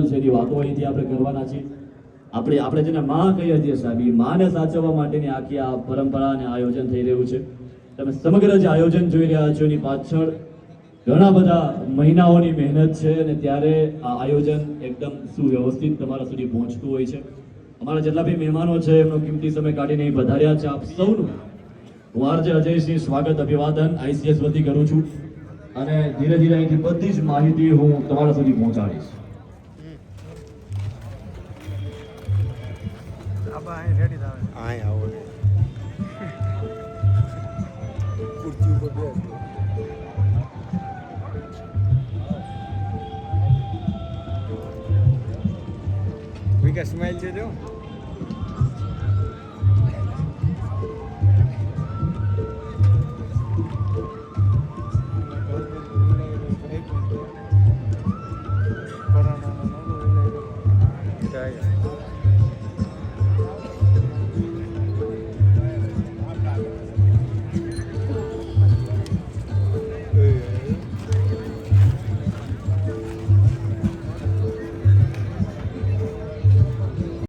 છે એની વાતો અહીંથી આપણે કરવાના છીએ. આપણે જેને માં કહીએ છીએ સાહેબ, એ માને સાચવવા માટેની આખી આ પરંપરા અને આયોજન થઈ રહ્યું છે. તમે સમગ્ર જે આયોજન જોઈ રહ્યા છો એની પાછળ ઘણા બધા મહિનાઓની મહેનત છે અને ત્યારે આ આયોજન એકદમ સુવ્યવસ્થિત તમારા સુધી પહોંચતું હોય છે. અમારા જેટલા બી મહેમાનો છે એમનો કિંમતી સમય કાઢીને અહીં પધાર્યા છે. આપ સૌનું હું આરજે અજયસિંહ સ્વાગત અભિવાદન ICS વતી કરું છું અને ધીરે ધીરે અહીંથી બધી જ માહિતી હું તમારા સુધી પહોંચાડીશ. વિકાસ સ્માઈલ છે જો